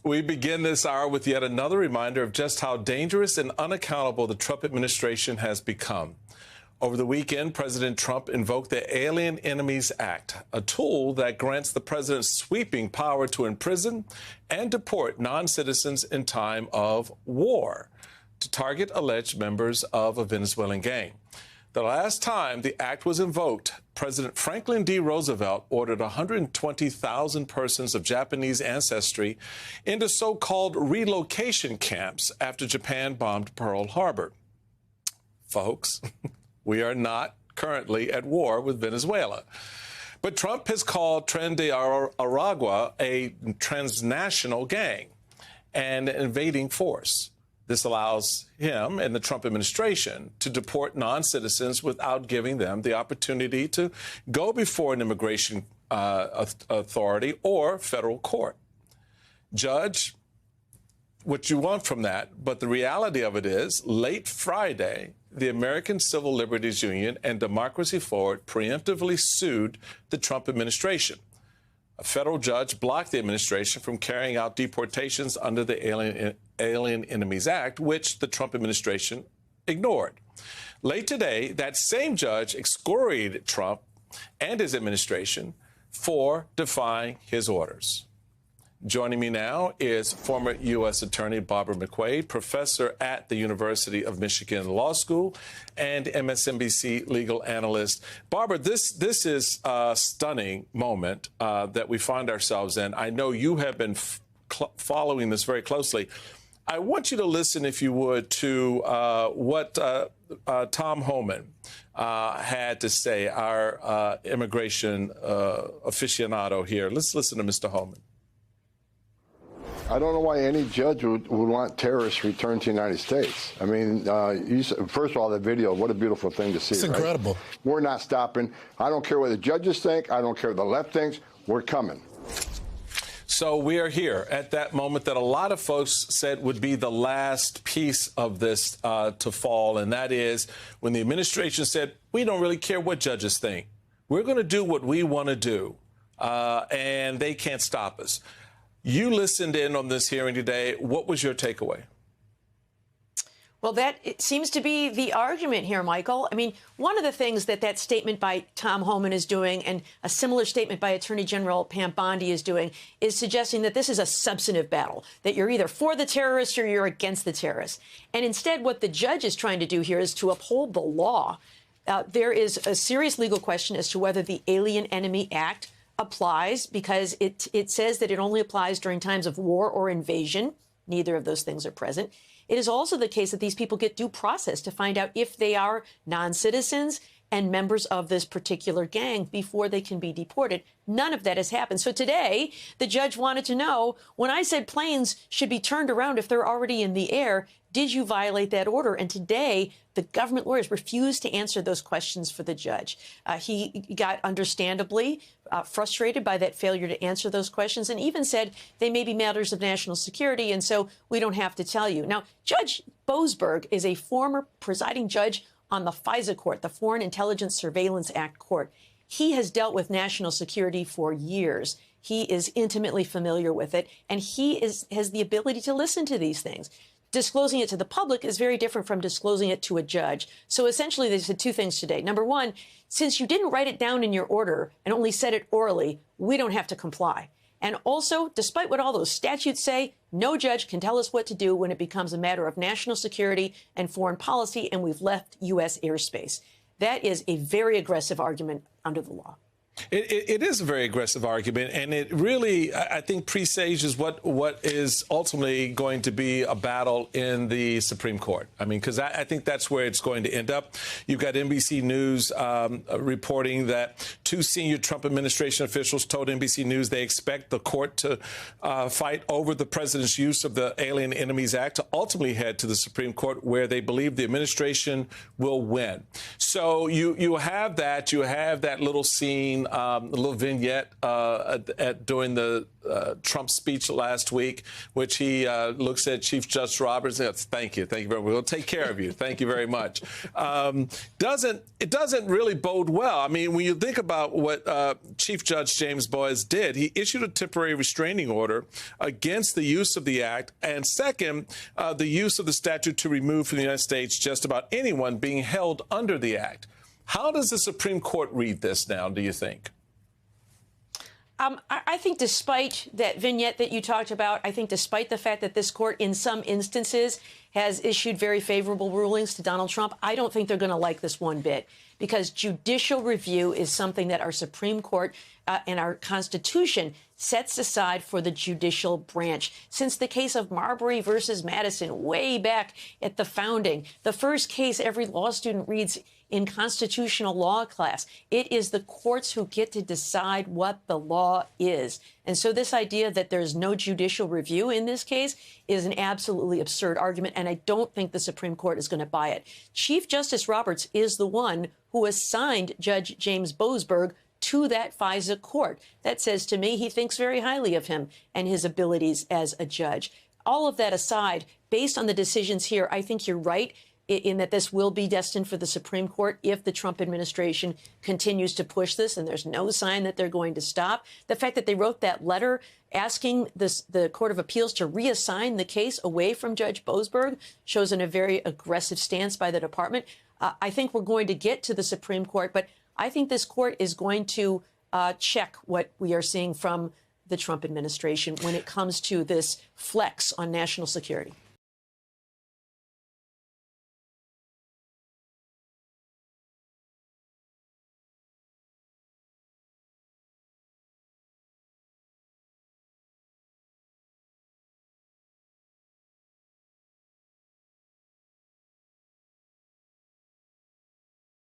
We begin this hour with yet another reminder of just how dangerous and unaccountable the Trump administration has become. Over the weekend, President Trump invoked the Alien Enemies Act, a tool that grants the president sweeping power to imprison and deport non-citizens in time of war to target alleged members of a Venezuelan gang. The last time the act was invoked, President Franklin D. Roosevelt ordered 120,000 persons of Japanese ancestry into so-called relocation camps after Japan bombed Pearl Harbor. Folks, we are not currently at war with Venezuela. But Trump has called Tren de Aragua a transnational gang and an invading force. This allows him and the Trump administration to deport non-citizens without giving them the opportunity to go before an immigration authority or federal court. Judge what you want from that, but the reality of it is, late Friday, the American Civil Liberties Union and Democracy Forward preemptively sued the Trump administration. A federal judge blocked the administration from carrying out deportations under the Alien Enemies Act, which the Trump administration ignored. Late today, that same judge excoriated Trump and his administration for defying his orders. Joining me now is former U.S. Attorney Barbara McQuade, professor at the University of Michigan Law School and MSNBC legal analyst. Barbara, this is a stunning moment that we find ourselves in. I know you have been following this very closely. I want you to listen, if you would, to what Tom Homan had to say, our immigration aficionado here. Let's listen to Mr. Homan. I don't know why any judge would want terrorists returned to the United States. I mean, first of all, the video, what a beautiful thing to see. It's incredible. Right? We're not stopping. I don't care what the judges think. I don't care what the left thinks. We're coming. So we are here at that moment that a lot of folks said would be the last piece of this to fall, and that is when the administration said, we don't really care what judges think. We're going to do what we want to do, and they can't stop us. You listened in on this hearing today. What was your takeaway? Well, it seems to be the argument here, Michael. I mean, one of the things that statement by Tom Homan is doing, and a similar statement by Attorney General Pam Bondi is doing, is suggesting that this is a substantive battle, that you're either for the terrorists or you're against the terrorists. And instead, what the judge is trying to do here is to uphold the law. There is a serious legal question as to whether the Alien Enemy Act applies, because it says that it only applies during times of war or invasion. Neither of those things are present. It is also the case that these people get due process to find out if they are non-citizens and members of this particular gang before they can be deported. None of that has happened. So today, the judge wanted to know, when I said planes should be turned around if they're already in the air, did you violate that order? And today, the government lawyers refused to answer those questions for the judge. He got understandably frustrated by that failure to answer those questions, and even said they may be matters of national security, and so we don't have to tell you. Now, Judge Boasberg is a former presiding judge on the FISA court, the Foreign Intelligence Surveillance Act court. He has dealt with national security for years. He is intimately familiar with it, and he has the ability to listen to these things. Disclosing it to the public is very different from disclosing it to a judge. So essentially, they said two things today. Number one, since you didn't write it down in your order and only said it orally, we don't have to comply. And also, despite what all those statutes say, no judge can tell us what to do when it becomes a matter of national security and foreign policy, and we've left U.S. airspace. That is a very aggressive argument under the law. It is a very aggressive argument, and it really, I think, presages what is ultimately going to be a battle in the Supreme Court. I mean, because I think that's where it's going to end up. You've got NBC News reporting that two senior Trump administration officials told NBC News they expect the court to fight over the president's use of the Alien Enemies Act to ultimately head to the Supreme Court, where they believe the administration will win. So you have that little scene seen a little vignette during the Trump speech last week, which he looks at Chief Judge Roberts and says, thank you very much. We'll take care of you. Thank you very much. It doesn't really bode well. I mean, when you think about what Chief Judge James Boyes did, he issued a temporary restraining order against the use of the act, and second, the use of the statute to remove from the United States just about anyone being held under the act. How does the Supreme Court read this now, do you think? I think despite that vignette that you talked about, I think despite the fact that this court in some instances has issued very favorable rulings to Donald Trump, I don't think they're going to like this one bit, because judicial review is something that our Supreme Court and our Constitution sets aside for the judicial branch. Since the case of Marbury versus Madison way back at the founding, the first case every law student reads in constitutional law class, it is the courts who get to decide what the law is. And so this idea that there's no judicial review in this case is an absolutely absurd argument, and I don't think the Supreme Court is going to buy it. Chief Justice Roberts is the one who assigned Judge James Boasberg to that FISA court. That says to me he thinks very highly of him and his abilities as a judge. All of that aside, based on the decisions here, I think you're right in that this will be destined for the Supreme Court if the Trump administration continues to push this, and there's no sign that they're going to stop. The fact that they wrote that letter asking the Court of Appeals to reassign the case away from Judge Boasberg shows a very aggressive stance by the department. I think we're going to get to the Supreme Court, but I think this court is going to check what we are seeing from the Trump administration when it comes to this flex on national security.